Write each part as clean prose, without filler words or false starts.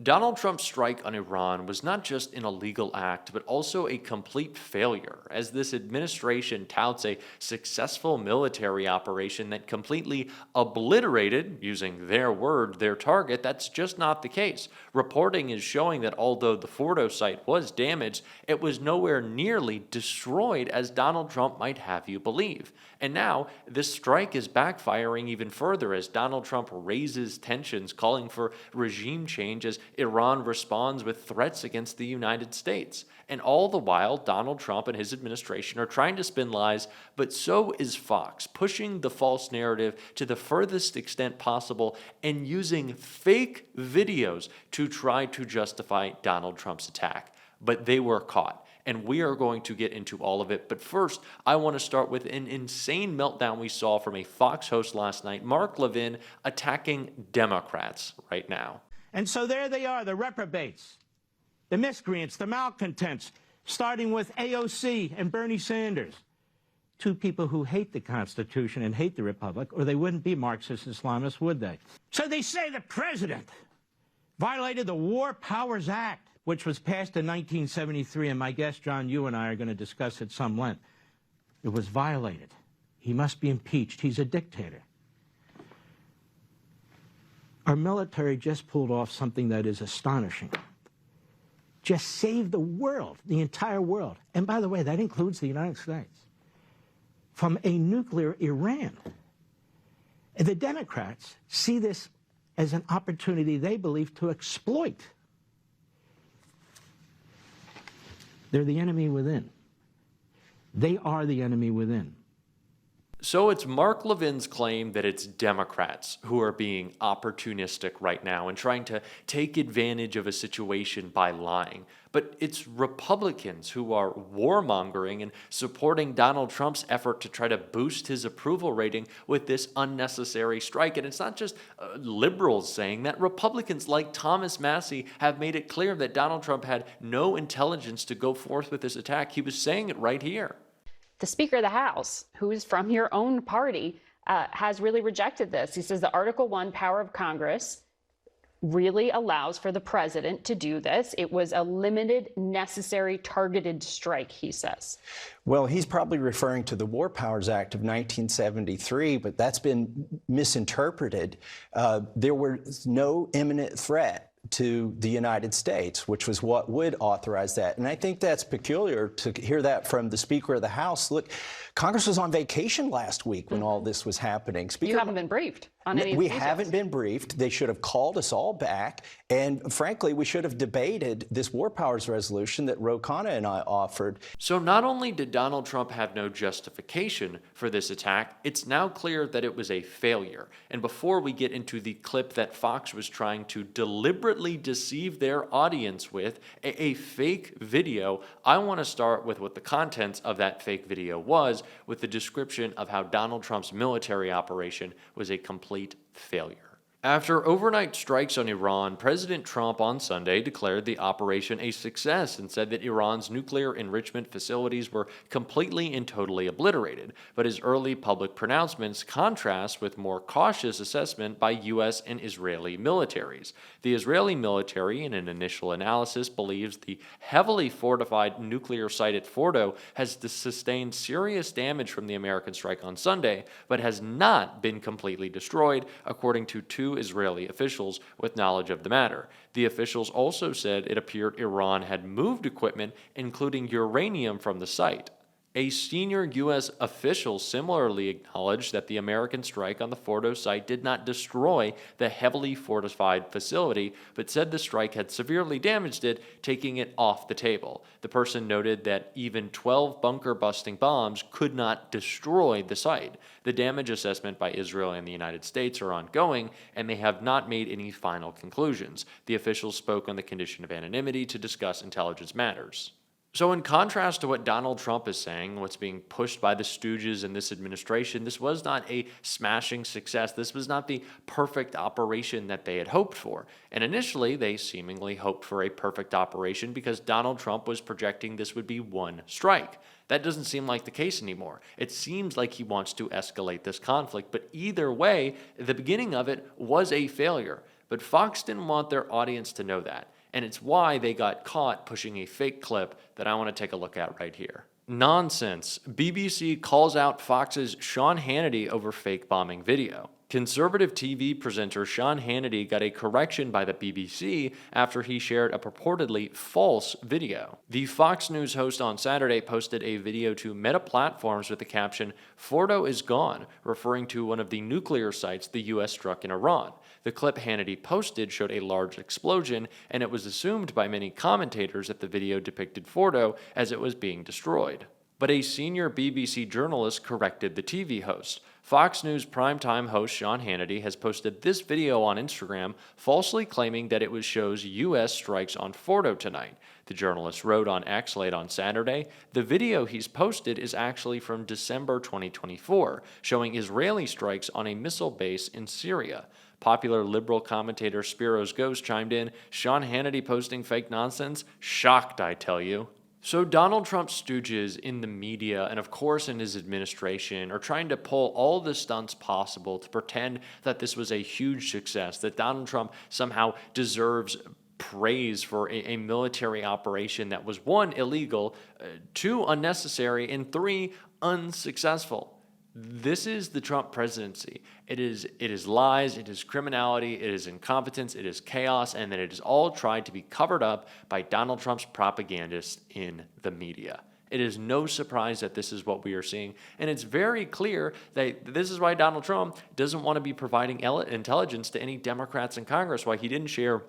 Donald Trump's strike on Iran was not just an illegal act, but also a complete failure, as this administration touts a successful military operation that completely obliterated, using their word, their target. That's just not the case. Reporting is showing that although the Fordo site was damaged, it was nowhere nearly destroyed as Donald Trump might have you believe. And now, this strike is backfiring even further as Donald Trump raises tensions, calling for regime change as Iran responds with threats against the United States. And all the while, Donald Trump and his administration are trying to spin lies, but so is Fox, pushing the false narrative to the furthest extent possible and using fake videos to try to justify Donald Trump's attack. But they were caught. And we are going to get into all of it. But first, I want to start with an insane meltdown we saw from a Fox host last night, Mark Levin, attacking Democrats right now. And so there they are, the reprobates, the miscreants, the malcontents, starting with AOC and Bernie Sanders, two people who hate the Constitution and hate the Republic, or they wouldn't be Marxist Islamists, would they? So they say the president violated the War Powers Act, which was passed in 1973, and my guest, John, you and I are going to discuss at some length. It was violated. He must be impeached. He's a dictator. Our military just pulled off something that is astonishing. Just saved the world, the entire world. And by the way, that includes the United States, from a nuclear Iran. And the Democrats see this as an opportunity they believe to exploit. They're the enemy within. They are the enemy within. So it's Mark Levin's claim that it's Democrats who are being opportunistic right now and trying to take advantage of a situation by lying. But it's Republicans who are warmongering and supporting Donald Trump's effort to try to boost his approval rating with this unnecessary strike. And it's not just liberals saying that. Republicans like Thomas Massie have made it clear that Donald Trump had no intelligence to go forth with this attack. He was saying it right here. The Speaker of the House, who is from your own party, has really rejected this. He says the Article 1 power of Congress really allows for the president to do this. It was a limited, necessary, targeted strike, he says. Well, he's probably referring to the War Powers Act of 1973, but that's been misinterpreted. There was no imminent threat to the United States, which was what would authorize that. And I think that's peculiar to hear that from the Speaker of the House. Look, Congress was on vacation last week when all this was happening. You haven't been briefed on any of We the haven't been briefed. They should have called us all back. And frankly, we should have debated this War Powers resolution that Ro Khanna and I offered. So not only did Donald Trump have no justification for this attack, it's now clear that it was a failure. And before we get into the clip that Fox was trying to deliberately deceive their audience with, a fake video, I want to start with what the contents of that fake video was, with the description of how Donald Trump's military operation was a complete failure. After overnight strikes on Iran, President Trump on Sunday declared the operation a success and said that Iran's nuclear enrichment facilities were completely and totally obliterated. But his early public pronouncements contrast with more cautious assessment by U.S. and Israeli militaries. The Israeli military, in an initial analysis, believes the heavily fortified nuclear site at Fordo has sustained serious damage from the American strike on Sunday, but has not been completely destroyed, according to two Israeli officials with knowledge of the matter. The officials also said it appeared Iran had moved equipment, including uranium, from the site. A senior U.S. official similarly acknowledged that the American strike on the Fordo site did not destroy the heavily fortified facility, but said the strike had severely damaged it, taking it off the table. The person noted that even 12 bunker-busting bombs could not destroy the site. The damage assessment by Israel and the United States are ongoing, and they have not made any final conclusions. The officials spoke on the condition of anonymity to discuss intelligence matters. So in contrast to what Donald Trump is saying, what's being pushed by the stooges in this administration, this was not a smashing success. This was not the perfect operation that they had hoped for. And initially, they seemingly hoped for a perfect operation because Donald Trump was projecting this would be one strike. That doesn't seem like the case anymore. It seems like he wants to escalate this conflict, but either way, the beginning of it was a failure. But Fox didn't want their audience to know that, and it's why they got caught pushing a fake clip that I want to take a look at right here. Nonsense. BBC calls out Fox's Sean Hannity over fake bombing video. Conservative TV presenter Sean Hannity got a correction by the BBC after he shared a purportedly false video. The Fox News host on Saturday posted a video to Meta platforms with the caption, "Fordo is gone," referring to one of the nuclear sites the U.S. struck in Iran. The clip Hannity posted showed a large explosion, and it was assumed by many commentators that the video depicted Fordo as it was being destroyed. But a senior BBC journalist corrected the TV host. Fox News primetime host Sean Hannity has posted this video on Instagram, falsely claiming that it shows U.S. strikes on Fordo tonight. The journalist wrote on X late on Saturday, "The video he's posted is actually from December 2024, showing Israeli strikes on a missile base in Syria." Popular liberal commentator Spiro's Ghost chimed in, "Sean Hannity posting fake nonsense? Shocked, I tell you." So Donald Trump's stooges in the media and of course in his administration are trying to pull all the stunts possible to pretend that this was a huge success, that Donald Trump somehow deserves praise for a military operation that was 1, illegal, 2, unnecessary, and 3, unsuccessful. This is the Trump presidency. It is lies, it is criminality, it is incompetence, it is chaos, and then it is all tried to be covered up by Donald Trump's propagandists in the media. It is no surprise that this is what we are seeing, and it's very clear that this is why Donald Trump doesn't want to be providing intelligence to any Democrats in Congress, why he didn't share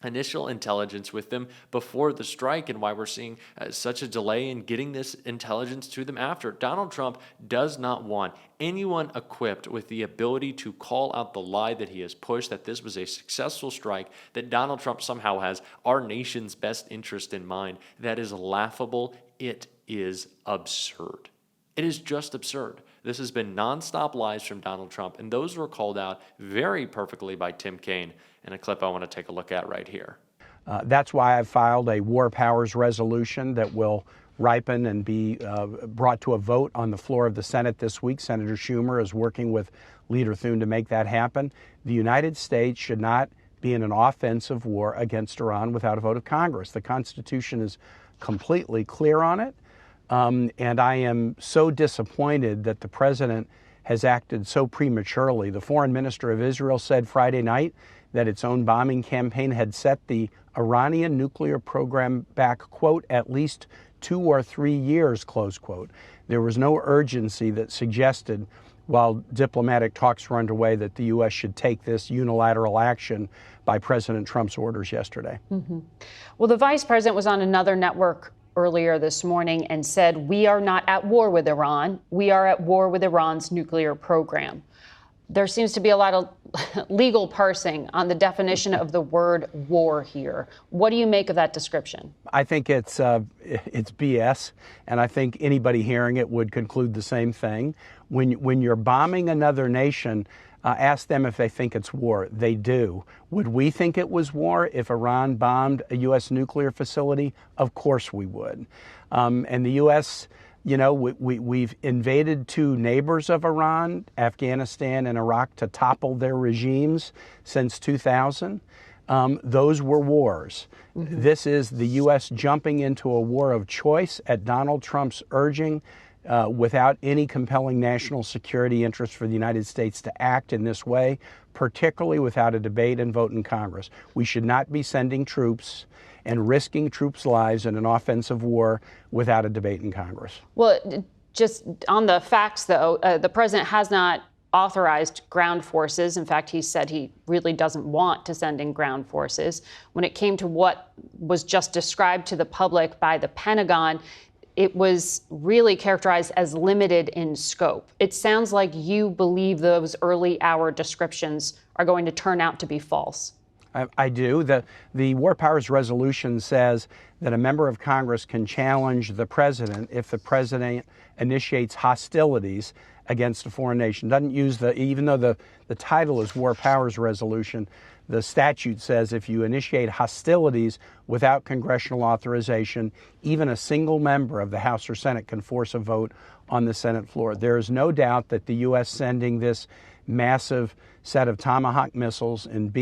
initial intelligence with them before the strike, and why we're seeing such a delay in getting this intelligence to them after. Donald Trump does not want anyone equipped with the ability to call out the lie that he has pushed, that this was a successful strike, that Donald Trump somehow has our nation's best interest in mind. That is laughable. It is absurd. It is just absurd. This has been nonstop lies from Donald Trump, and those were called out very perfectly by Tim Kaine in a clip I want to take a look at right here. That's why I've filed a War Powers resolution that will ripen and be brought to a vote on the floor of the Senate this week. Senator Schumer is working with Leader Thune to make that happen. The United States should not be in an offensive war against Iran without a vote of Congress. The Constitution is completely clear on it. And I am so disappointed that the president has acted so prematurely. The foreign minister of Israel said Friday night that its own bombing campaign had set the Iranian nuclear program back, quote, at least 2 or 3 years, close quote. There was no urgency that suggested, while diplomatic talks were underway, that the U.S. should take this unilateral action by President Trump's orders yesterday. Mm-hmm. Well, the vice president was on another network earlier this morning and said, "We are not at war with Iran. We are at war with Iran's nuclear program." There seems to be a lot of legal parsing on the definition of the word war here. What do you make of that description? I think it's BS, and I think anybody hearing it would conclude the same thing. When you're bombing another nation, ask them if they think it's war. They do. Would we think it was war if Iran bombed a U.S. nuclear facility? Of course we would. And the U.S., you know, we've invaded 2 neighbors of Iran, Afghanistan and Iraq, to topple their regimes since 2000. Those were wars. Mm-hmm. This is the U.S. jumping into a war of choice at Donald Trump's urging, without any compelling national security interest for the United States to act in this way, particularly without a debate and vote in Congress. We should not be sending troops and risking troops' lives in an offensive war without a debate in Congress. Well, just on the facts, though, the president has not authorized ground forces. In fact, he said he really doesn't want to send in ground forces. When it came to what was just described to the public by the Pentagon, it was really characterized as limited in scope. It sounds like you believe those early hour descriptions are going to turn out to be false. I do. The War Powers resolution says that a member of Congress can challenge the president if the president initiates hostilities against a foreign nation. Doesn't use even though the title is War Powers resolution, the statute says if you initiate hostilities without congressional authorization, even a single member of the House or Senate can force a vote on the Senate floor. There is no doubt that the U.S. sending this massive set of Tomahawk missiles and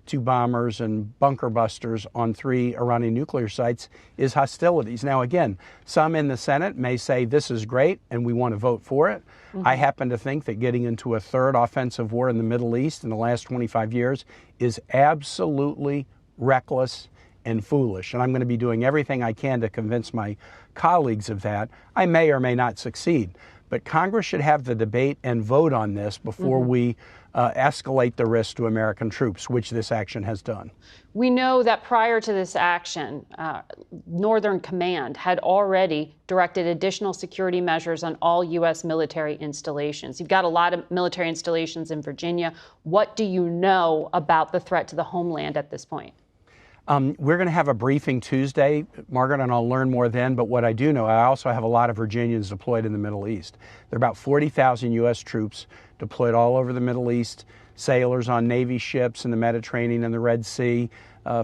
2 bombers and bunker busters on 3 Iranian nuclear sites is hostilities. Now, again, some in the Senate may say this is great and we want to vote for it. I happen to think that getting into a third offensive war in the Middle East in the last 25 years is absolutely reckless and foolish. And I'm going to be doing everything I can to convince my colleagues of that. I may or may not succeed. But Congress should have the debate and vote on this before we escalate the risk to American troops, which this action has done. We know that prior to this action, Northern Command had already directed additional security measures on all U.S. military installations. You've got a lot of military installations in Virginia. What do you know about the threat to the homeland at this point? We're going to have a briefing Tuesday, Margaret, and I'll learn more then. But what I do know, I also have a lot of Virginians deployed in the Middle East. There are about 40,000 U.S. troops deployed all over the Middle East, sailors on Navy ships in the Mediterranean and the Red Sea,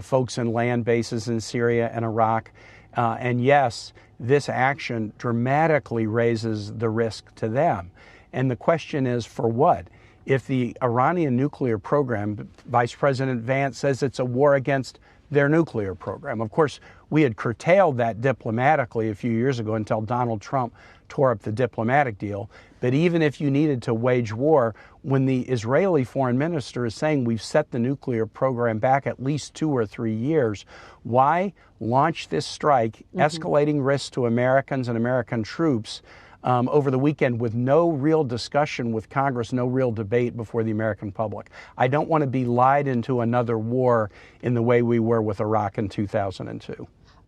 folks in land bases in Syria and Iraq. And yes, this action dramatically raises the risk to them. And the question is, for what? If the Iranian nuclear program, Vice President Vance says it's a war against their nuclear program. Of course, we had curtailed that diplomatically a few years ago until Donald Trump tore up the diplomatic deal. But even if you needed to wage war, when the Israeli foreign minister is saying we've set the nuclear program back at least 2 or 3 years, why launch this strike, escalating risks to Americans and American troops over the weekend with no real discussion with Congress, no real debate before the American public? I don't want to be lied into another war in the way we were with Iraq in 2002.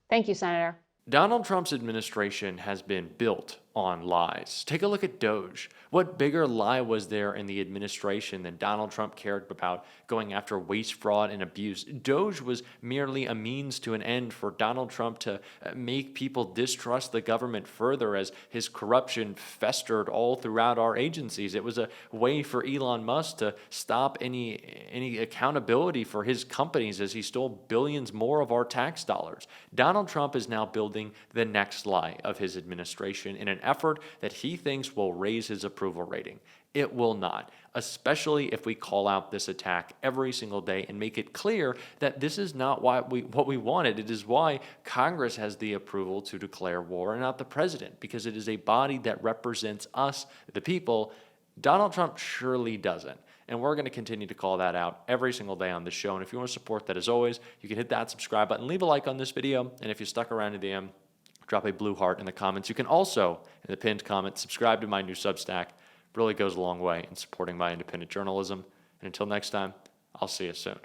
Thank you, Senator. Donald Trump's administration has been built on lies. Take a look at Doge. What bigger lie was there in the administration than Donald Trump cared about going after waste, fraud, and abuse? Doge was merely a means to an end for Donald Trump to make people distrust the government further as his corruption festered all throughout our agencies. It was a way for Elon Musk to stop any accountability for his companies as he stole billions more of our tax dollars. Donald Trump is now building the next lie of his administration in an effort that he thinks will raise his approval rating. It will not, especially if we call out this attack every single day and make it clear that this is not what we wanted. It is why Congress has the approval to declare war and not the president, because it is a body that represents us, the people. Donald Trump surely doesn't. And we're going to continue to call that out every single day on this show. And if you want to support that, as always, you can hit that subscribe button, leave a like on this video, and if you stuck around to the end, drop a blue heart in the comments. You can also, in the pinned comment, subscribe to my new Substack. It really goes a long way in supporting my independent journalism. And until next time, I'll see you soon.